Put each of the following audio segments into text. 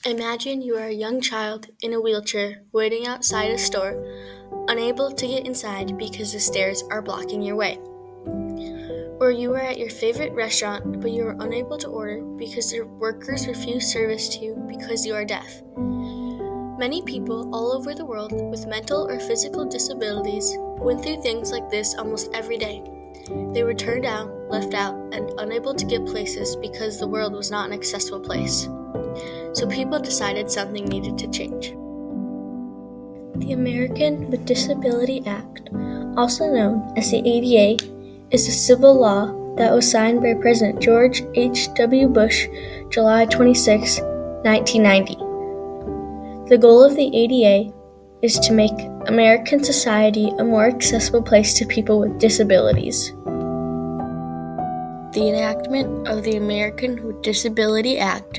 Imagine you are a young child in a wheelchair waiting outside a store, unable to get inside because the stairs are blocking your way. Or you are at your favorite restaurant but you are unable to order because the workers refuse service to you because you are deaf. Many people all over the world with mental or physical disabilities went through things like this almost every day. They were turned down, left out, and unable to get places because the world was not an accessible place. So people decided something needed to change. The American with Disability Act, also known as the ADA, is a civil law that was signed by President George H.W. Bush July 26, 1990. The goal of the ADA is to make American society a more accessible place to people with disabilities. The enactment of the American with Disability Act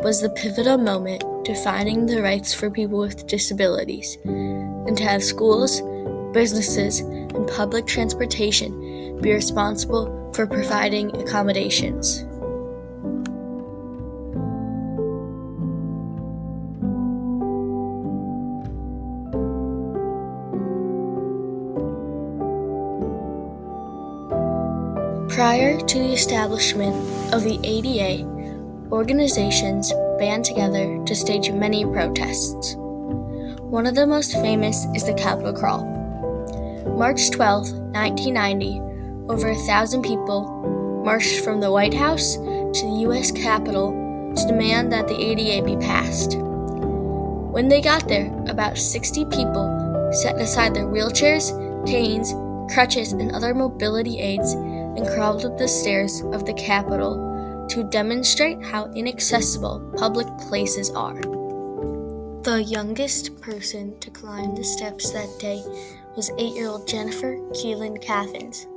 was the pivotal moment defining the rights for people with disabilities, and to have schools, businesses, and public transportation be responsible for providing accommodations. Prior to the establishment of the ADA, organizations band together to stage many protests. One of the most famous is the Capitol Crawl. March 12, 1990, over 1,000 people marched from the White House to the U.S. Capitol to demand that the ADA be passed. When they got there, about 60 people set aside their wheelchairs, canes, crutches, and other mobility aids and crawled up the stairs of the Capitol to demonstrate how inaccessible public places are. The youngest person to climb the steps that day was 8-year-old Jennifer Keelan Caffins.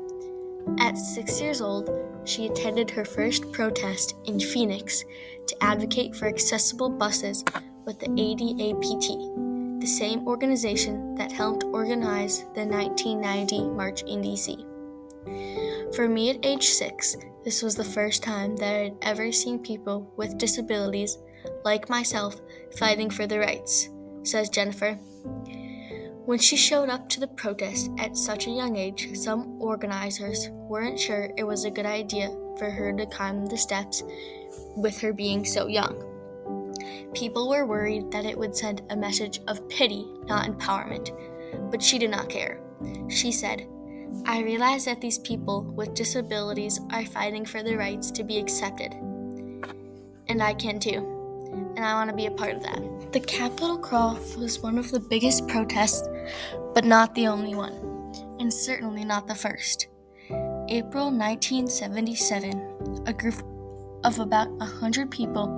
At 6 years old, she attended her first protest in Phoenix to advocate for accessible buses with the ADAPT, the same organization that helped organize the 1990 March in D.C. For me at age 6, this was the first time that I had ever seen people with disabilities, like myself, fighting for their rights, says Jennifer. When she showed up to the protest at such a young age, some organizers weren't sure it was a good idea for her to climb the steps with her being so young. People were worried that it would send a message of pity, not empowerment, but she did not care. She said, "I realize that these people with disabilities are fighting for their rights to be accepted. And I can too. And I want to be a part of that." The Capitol Crawl was one of the biggest protests, but not the only one, and certainly not the first. April 1977, a group of about 100 people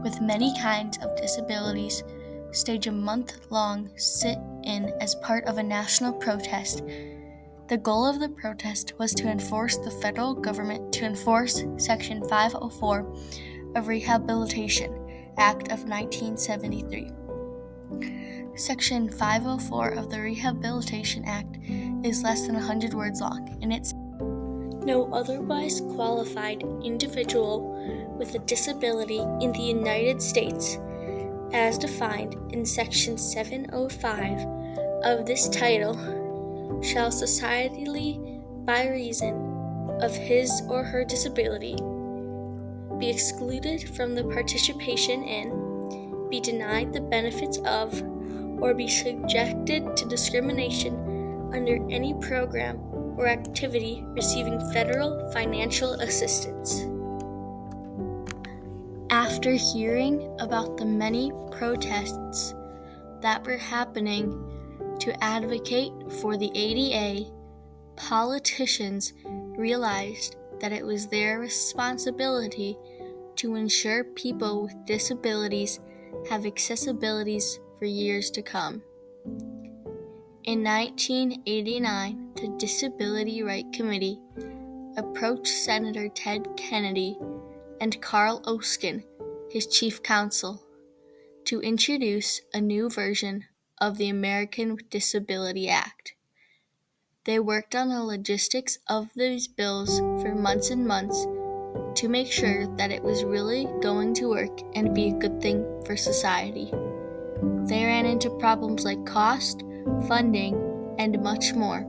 with many kinds of disabilities staged a month-long sit-in as part of a national protest. The goal of the protest was to enforce the federal government to enforce Section 504 of Rehabilitation Act of 1973. Section 504 of the Rehabilitation Act is less than 100 words long, and it's no otherwise qualified individual with a disability in the United States, as defined in Section 705 of this title, shall societally, by reason of his or her disability, be excluded from the participation in, be denied the benefits of, or be subjected to discrimination under any program or activity receiving federal financial assistance. After hearing about the many protests that were happening to advocate for the ADA, politicians realized that it was their responsibility to ensure people with disabilities have accessibilities for years to come. In 1989, the Disability Rights Committee approached Senator Ted Kennedy and Carl Oskin, his chief counsel, to introduce a new version of the American with Disability Act. They worked on the logistics of these bills for months and months to make sure that it was really going to work and be a good thing for society. They ran into problems like cost, funding, and much more,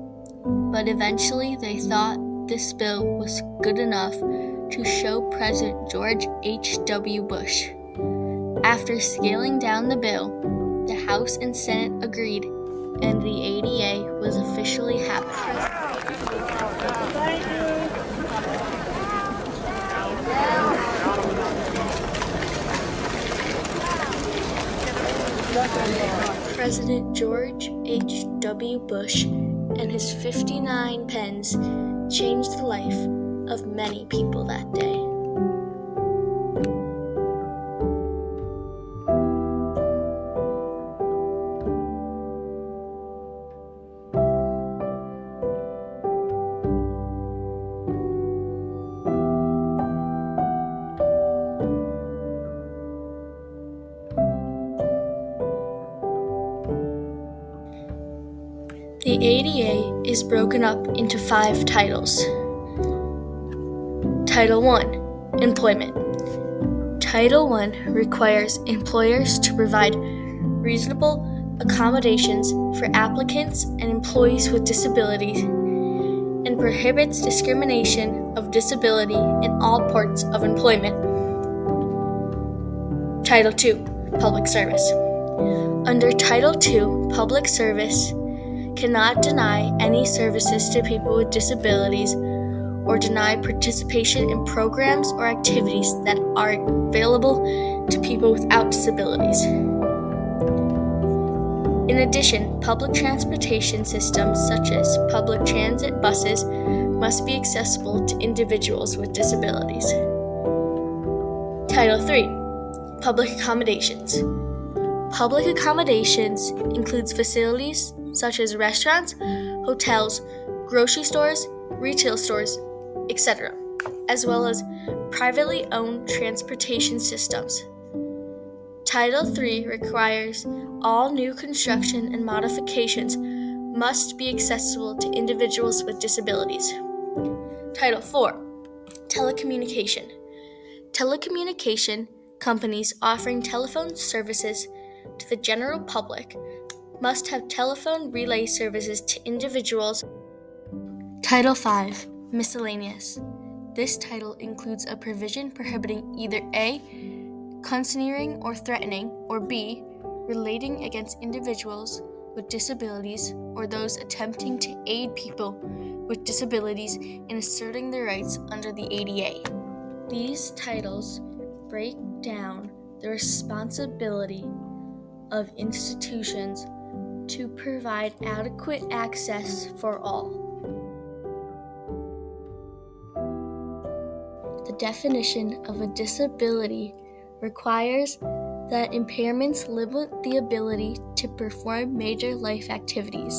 but eventually they thought this bill was good enough to show President George H.W. Bush. After scaling down the bill, the House and Senate agreed, and the ADA was officially passed. President George H.W. Bush and his 59 pens changed the life of many people that day. The ADA is broken up into 5 titles. Title 1, Employment. Title 1 requires employers to provide reasonable accommodations for applicants and employees with disabilities and prohibits discrimination of disability in all parts of employment. Title 2, Public Service. Under Title 2, Public Service cannot deny any services to people with disabilities or deny participation in programs or activities that are available to people without disabilities. In addition, public transportation systems such as public transit buses must be accessible to individuals with disabilities. Title 3, Public Accommodations. Public accommodations includes facilities such as restaurants, hotels, grocery stores, retail stores, etc., as well as privately owned transportation systems. Title 3 requires all new construction and modifications must be accessible to individuals with disabilities. Title 4, Telecommunication. Telecommunication companies offering telephone services to the general public must have telephone relay services to individuals. Title 5, Miscellaneous. This title includes a provision prohibiting either A, concerning or threatening, or B, relating against individuals with disabilities or those attempting to aid people with disabilities in asserting their rights under the ADA. These titles break down the responsibility of institutions to provide adequate access for all. The definition of a disability requires that impairments limit the ability to perform major life activities.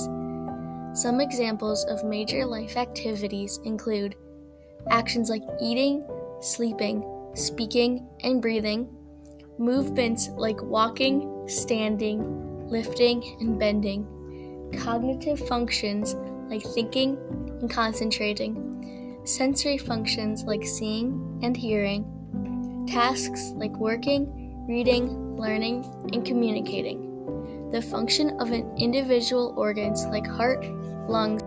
Some examples of major life activities include actions like eating, sleeping, speaking, and breathing, movements like walking, standing, lifting, and bending, cognitive functions like thinking and concentrating, sensory functions like seeing and hearing, tasks like working, reading, learning, and communicating, the function of an individual organs like heart, lungs.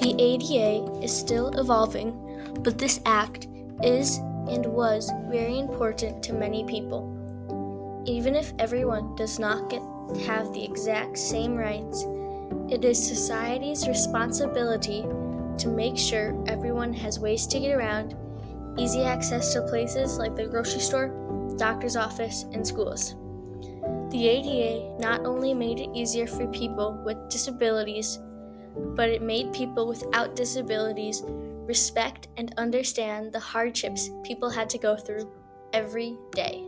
The ADA is still evolving, but this act is and was very important to many people. Even if everyone does not have the exact same rights, it is society's responsibility to make sure everyone has ways to get around, easy access to places like the grocery store, doctor's office, and schools. The ADA not only made it easier for people with disabilities, but it made people without disabilities respect and understand the hardships people had to go through every day.